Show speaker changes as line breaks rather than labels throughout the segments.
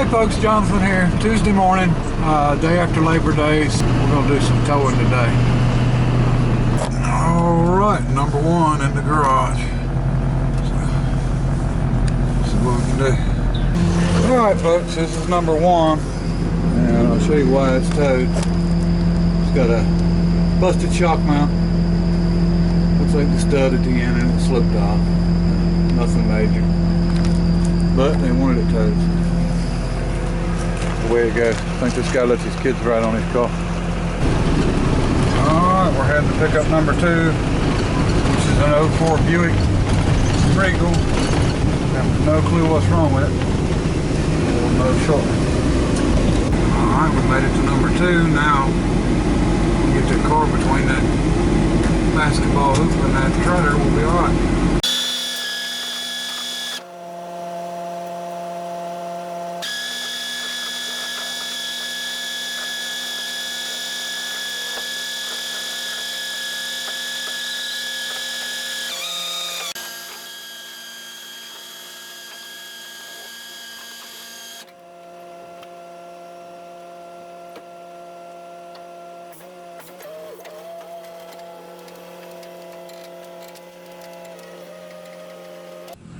Hey folks, Jonathan here. Tuesday morning, day after Labor Day. So we're going to do some towing today. Alright, number one in the garage. So what we can do. Alright folks, this is number one. And I'll show you why it's towed. It's got a busted shock mount. Looks like the stud at the end and it slipped off. Nothing major. But they wanted it towed. The way it goes. I think this guy lets his kids ride on his car. Alright, we're heading to pick up number two, which is an 04 Buick Regal. Have no clue what's wrong with it. We'll know shortly. Alright, we made it to number two. Now, get the car between that basketball hoop and that trailer, we'll be alright.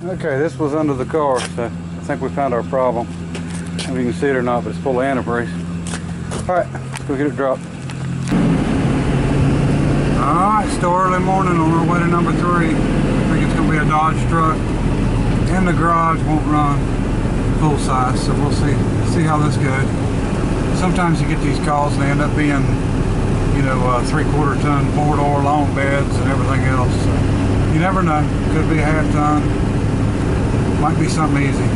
Okay, this was under the car, so I think we found our problem. I don't know if you can see it or not, but it's full of antifreeze. Alright, let's go get it dropped. Alright, still early morning on our way to number three. I think it's going to be a Dodge truck. And the garage won't run full size, so we'll see how this goes. Sometimes you get these calls and they end up being, you know, 3/4 ton, 4-door long beds and everything else. So you never know. Could be a half ton. Might be something easy,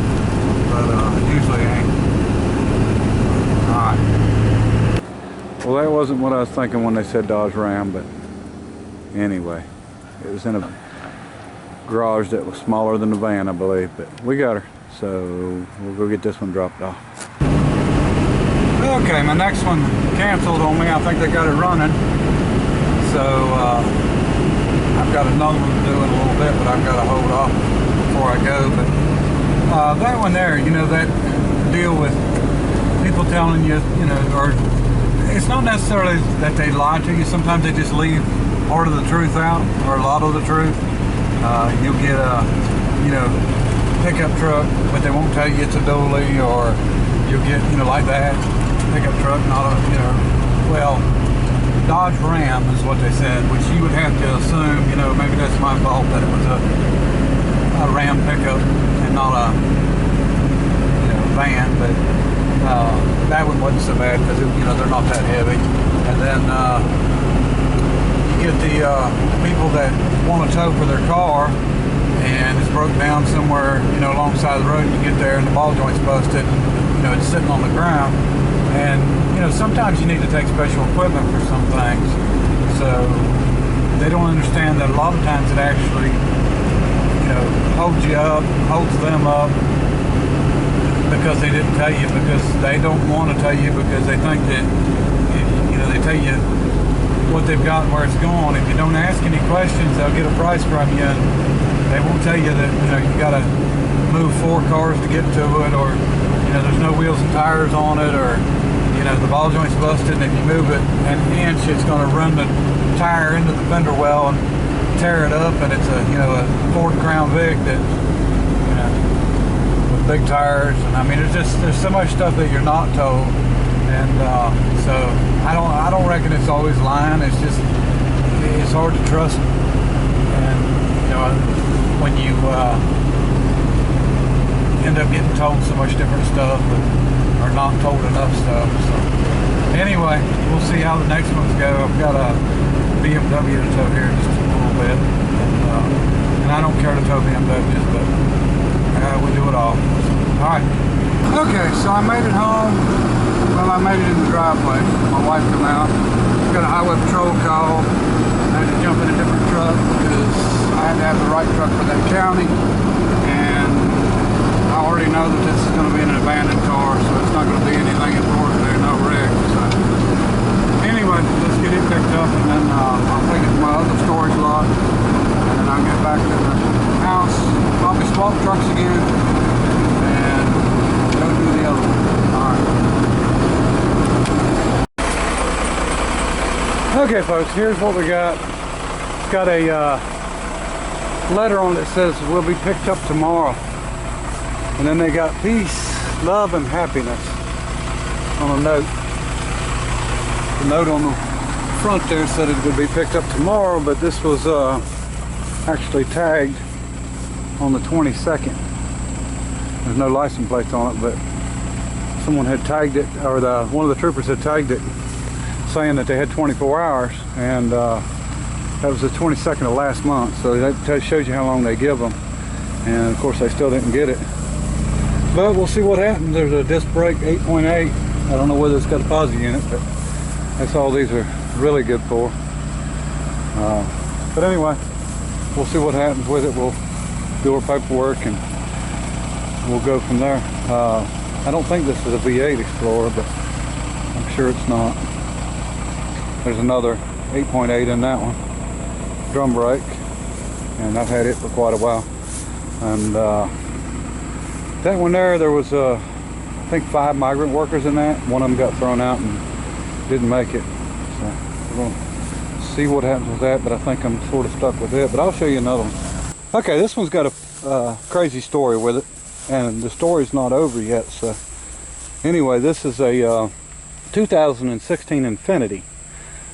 but usually ain't. Alright. Well, that wasn't what I was thinking when they said Dodge Ram, but anyway, it was in a garage that was smaller than the van, I believe, but we got her, so we'll go get this one dropped off. Okay, my next one canceled on me. I think they got it running, so I've got another one to do in a little bit, but I've got to hold off before I go. But that one there, you know, that deal with people telling you, you know, or it's not necessarily that they lie to you. Sometimes they just leave part of the truth out, or a lot of the truth. You'll get a, you know, pickup truck, but they won't tell you it's a dually, or you'll get, you know, like that pickup truck, not a, you know, well, Dodge Ram is what they said, which you would have to assume, you know, maybe that's my fault that it was a Ram pickup and not a, you know, van, but that one wasn't so bad because, you know, they're not that heavy. And then you get the people that want to tow for their car and it's broke down somewhere, you know, alongside the road. You get there and the ball joint's busted, and, you know, it's sitting on the ground. And, you know, sometimes you need to take special equipment for some things. So they don't understand that a lot of times it actually, you know, holds you up, holds them up because they didn't tell you, because they don't want to tell you, because they think that, you know, they tell you what they've got and where it's going. If you don't ask any questions, they'll get a price from you, and they won't tell you that, you know, you got to move 4 cars to get to it, or, you know, there's no wheels and tires on it, or, you know, the ball joint's busted, and if you move it an inch, it's going to run the tire into the fender well and tear it up. And it's a, you know, a Ford Crown Vic that, you know, with big tires. And I mean, there's so much stuff that you're not told, and so I don't reckon it's always lying. It's just, it's hard to trust, and, you know, when you end up getting told so much different stuff, but are not told enough stuff. So anyway, we'll see how the next ones go. I've got a BMW to tow here just a little bit, and I don't care to tow BMWs, but we do it all. Alright, okay, so I made it home. Well, I made it in the driveway. My wife came out, got a highway patrol call. I had to jump in a different truck because I had to have the right truck for that county, and I already know that this is going to be an abandoned car, so it's not going to be anything important there, no wreck. So anyway, let's get it picked up, and then I'll take it to my other storage lot, and then I'll get back to the house, probably swap trucks again, and go do the other one. Okay folks, here's what we got. It's got a letter on it that says we'll be picked up tomorrow. And then they got peace, love, and happiness on a note. The note on the front there said it would be picked up tomorrow, but this was actually tagged on the 22nd. There's no license plates on it, but someone had tagged it, or one of the troopers had tagged it, saying that they had 24 hours, and that was the 22nd of last month. So that shows you how long they give them, and of course they still didn't get it. But we'll see what happens. There's a disc brake 8.8. I don't know whether it's got a posi in it, but that's all these are really good for. But anyway, we'll see what happens with it. We'll do our paperwork and we'll go from there. I don't think this is a V8 Explorer, but I'm sure it's not. There's another 8.8 in that one, drum brake, and I've had it for quite a while. And that one there was I think 5 migrant workers in that. One of them got thrown out and didn't make it. So we're going to see what happens with that, but I think I'm sort of stuck with it. But I'll show you another one. Okay, this one's got a crazy story with it, and the story's not over yet. So anyway, this is a 2016 Infiniti,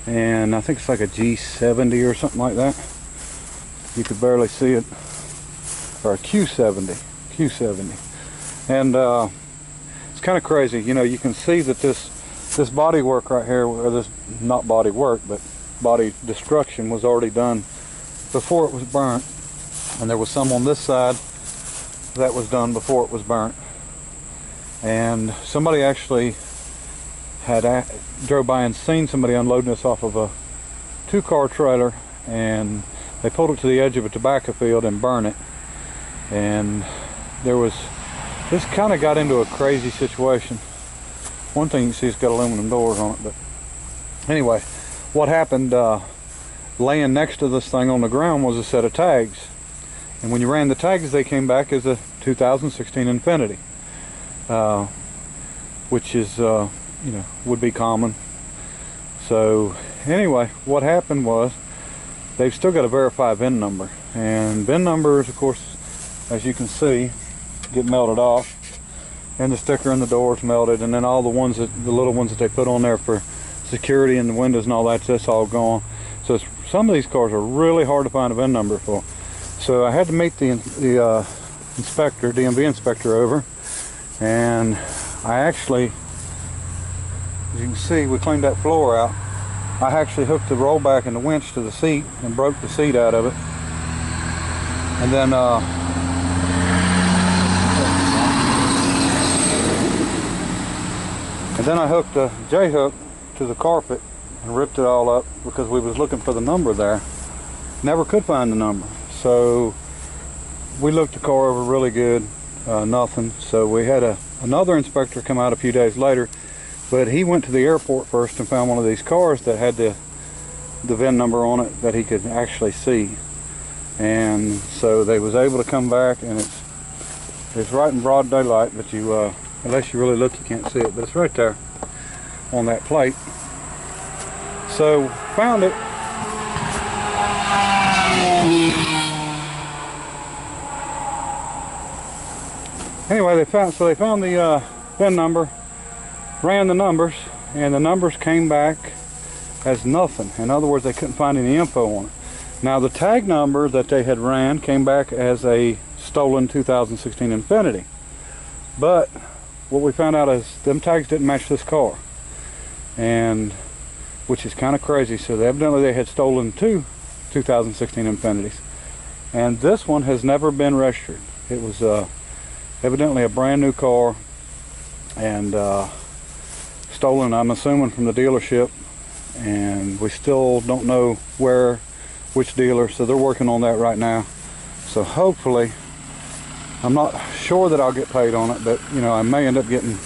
and I think it's like a G70 or something like that. You could barely see it. Or a Q70. And it's kind of crazy. You know, you can see that this body work right here, or this, not body work, but body destruction, was already done before it was burnt. And there was some on this side that was done before it was burnt. And somebody actually had drove by and seen somebody unloading this off of a 2-car trailer, and they pulled it to the edge of a tobacco field and burned it. And this kind of got into a crazy situation. One thing you see, it's got aluminum doors on it, but anyway, what happened, laying next to this thing on the ground was a set of tags. And when you ran the tags, they came back as a 2016 Infiniti, which is, you know, would be common. So anyway, what happened was they've still got to verify VIN number, and VIN numbers, of course, as you can see, get melted off, and the sticker in the door is melted, and then all the little ones that they put on there for security and the windows and all that's all gone. So some of these cars are really hard to find a VIN number for. So I had to meet the inspector, DMV inspector, over, and I actually, as you can see, we cleaned that floor out. I actually hooked the rollback and the winch to the seat and broke the seat out of it, and then I hooked a J-hook to the carpet and ripped it all up because we was looking for the number there. Never could find the number. So we looked the car over really good, nothing. So we had another inspector come out a few days later, but he went to the airport first and found one of these cars that had the VIN number on it that he could actually see. And so they was able to come back, and it's right in broad daylight, but you unless you really look, you can't see it, but it's right there on that plate. So found it. Anyway, they found the VIN number, ran the numbers, and the numbers came back as nothing. In other words, they couldn't find any info on it. Now the tag number that they had ran came back as a stolen 2016 Infiniti, but what we found out is them tags didn't match this car, and which is kind of crazy. So evidently they had stolen 2 2016 Infinitis, and this one has never been registered. It was evidently a brand new car, and stolen, I'm assuming, from the dealership, and we still don't know which dealer, so they're working on that right now. So hopefully, I'm not sure that I'll get paid on it, but you know, I may end up getting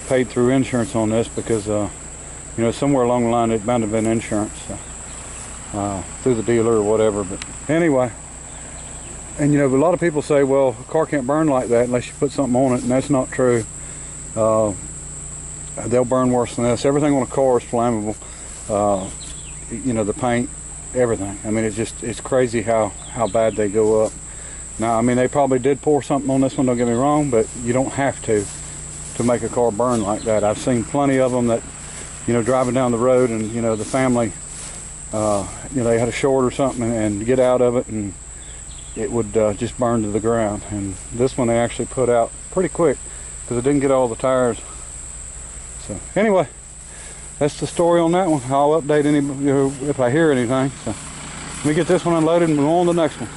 paid through insurance on this because you know, somewhere along the line it might have been insurance through the dealer or whatever. But anyway, and you know, a lot of people say, well, a car can't burn like that unless you put something on it, and that's not true. They'll burn worse than this. Everything on a car is flammable. you know, the paint, everything. I mean, it's crazy how bad they go up. Now, I mean, they probably did pour something on this one, don't get me wrong, but you don't have to make a car burn like that. I've seen plenty of them that, you know, driving down the road and, you know, the family, you know, they had a short or something and get out of it and it would just burn to the ground. And this one they actually put out pretty quick because it didn't get all the tires. So anyway, that's the story on that one. I'll update any, you know, if I hear anything. So let me get this one unloaded and move on to the next one.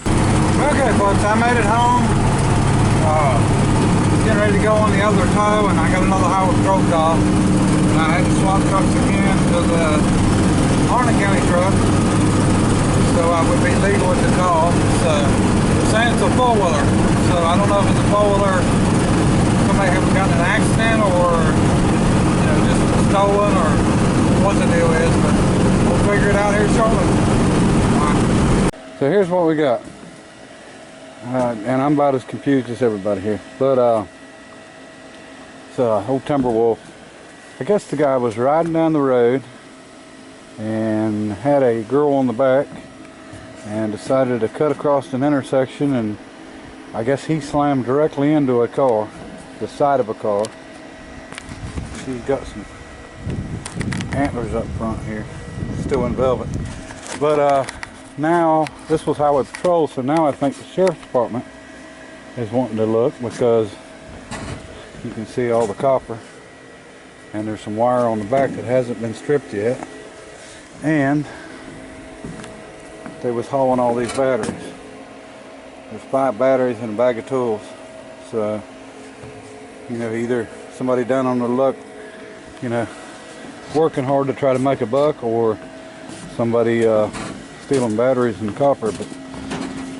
Okay, folks, I made it home. Getting ready to go on the other tow, and I got another highway broke off. And I had to swap trucks again to the Harnett County truck, so I would be legal with the call. So it's saying it's a four-wheeler. So I don't know if it's a four-wheeler. Somebody have gotten an accident, or you know, just stolen, or what the deal is. But we'll figure it out here shortly. So here's what we got. And I'm about as confused as everybody here. But it's a old Timberwolf. I guess the guy was riding down the road and had a girl on the back and decided to cut across an intersection, and I guess he slammed directly into a car, the side of a car. She's got some antlers up front here, still in velvet. But now, this was highway patrol, so now I think the sheriff's department is wanting to look, because you can see all the copper and there's some wire on the back that hasn't been stripped yet, and they was hauling all these batteries. There's 5 batteries and a bag of tools. So, you know, either somebody down on the luck, you know, working hard to try to make a buck, or somebody stealing batteries and copper. But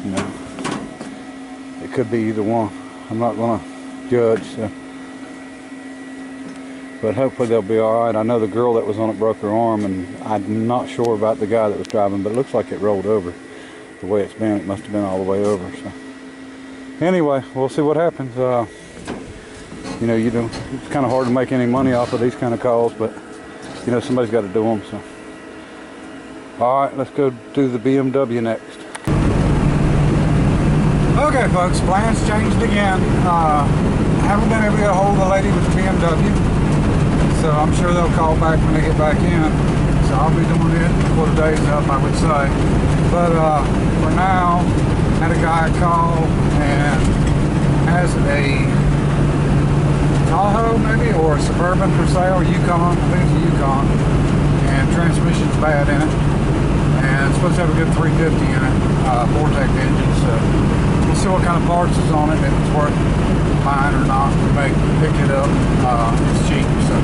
you know, it could be either one. I'm not gonna judge, so. But hopefully they'll be all right. I know the girl that was on it broke her arm, and I'm not sure about the guy that was driving, but it looks like it rolled over. The way it's been, it must have been all the way over. So anyway, we'll see what happens. You know, it's kind of hard to make any money off of these kind of calls, but you know, somebody's got to do them. So all right, let's go do the BMW next. Okay, folks, plans changed again. Haven't been able to get a hold of the lady with the BMW, so I'm sure they'll call back when they get back in. So I'll be doing it before the day's up, I would say. But for now, had a guy call and has a Tahoe maybe, or a Suburban for sale, Yukon, I think it's a Yukon, and transmission's bad in it. And it's supposed to have a good 350 in it, Vortec engine, so we'll see what kind of parts is on it, if it's worth buying or not. We may pick it up, it's cheap, so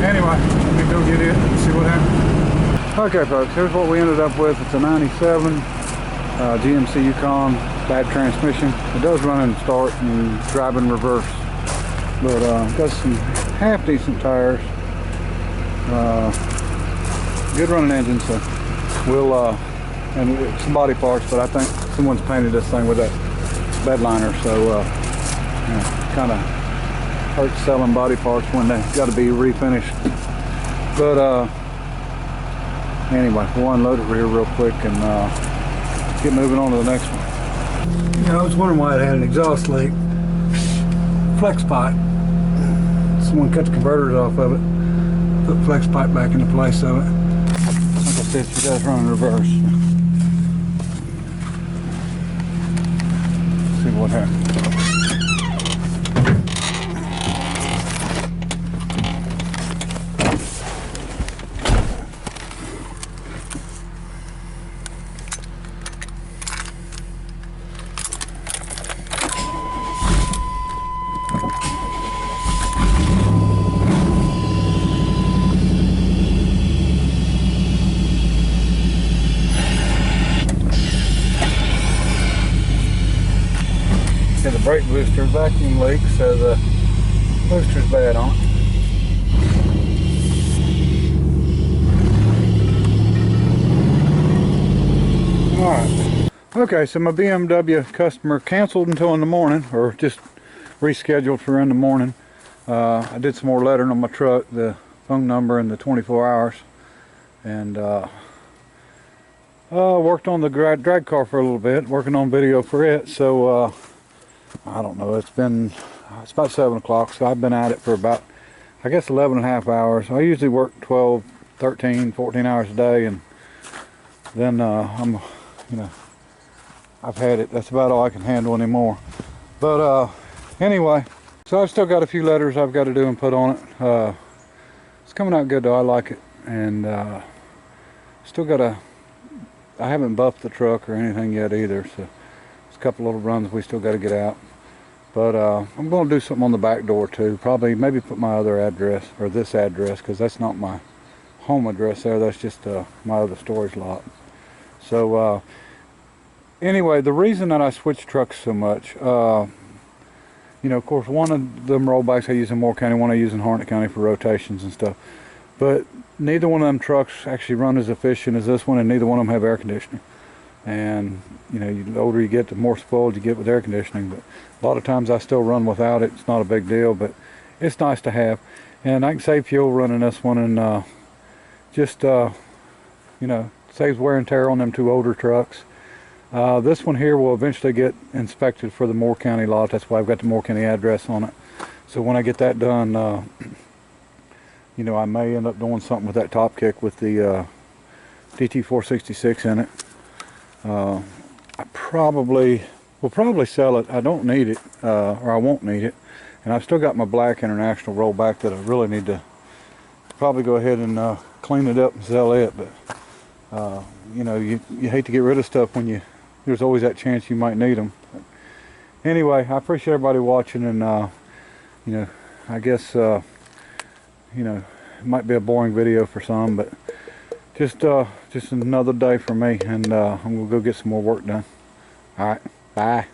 anyway, let me go get it and see what happens. Okay folks, here's what we ended up with. It's a 97 GMC Yukon, bad transmission. It does run and start and drive in reverse, but got some half decent tires, good running engine, so we'll and some body parts, but I think someone's painted this thing with that bed liner, so kind of hurts selling body parts when they got to be refinished. But anyway, we'll unload it here real quick and get moving on to the next one. You know, I was wondering why it had an exhaust leak. Flex pipe. Someone cut the converters off of it, put flex pipe back into place of it. Like I said, she does run in reverse. Let's see what happens. The brake booster vacuum leak, so the booster's bad on it. Alright. Okay, so my BMW customer canceled until in the morning, or just rescheduled for in the morning. I did some more lettering on my truck, the phone number and the 24 hours.
and worked on the drag car for a little bit, working on video for it. So I don't know, it's about 7 o'clock, so I've been at it for about, I guess, 11 and a half hours. I usually work 12, 13, 14 hours a day, and then I've had it. That's about all I can handle anymore. But anyway, so I've still got a few letters I've got to do and put on it. It's coming out good though. I like it, and still got to. I haven't buffed the truck or anything yet either, so there's a couple little runs we still got to get out. But I'm going to do something on the back door too. Probably maybe put my other address, or this address, because that's not my home address there. That's just my other storage lot. So anyway, the reason that I switch trucks so much, you know, of course, one of them rollbacks I use in Moore County, one I use in Harnett County for rotations and stuff. But neither one of them trucks actually run as efficient as this one, and neither one of them have air conditioning. And you know, the older you get, the more spoiled you get with air conditioning. But a lot of times I still run without it. It's not a big deal, but it's nice to have. And I can save fuel running this one, and just you know, saves wear and tear on them two older trucks. This one here will eventually get inspected for the Moore County lot. That's why I've got the Moore County address on it. So when I get that done, you know, I may end up doing something with that top kick with the DT466 in it. I will probably sell it. I don't need it, or I won't need it. And I've still got my black International rollback that I really need to probably go ahead and clean it up and sell it. But you know, you hate to get rid of stuff when there's always that chance you might need them. But anyway, I appreciate everybody watching, and you know, I guess you know, it might be a boring video for some, but just another day for me, and I'm gonna go get some more work done. All right, bye.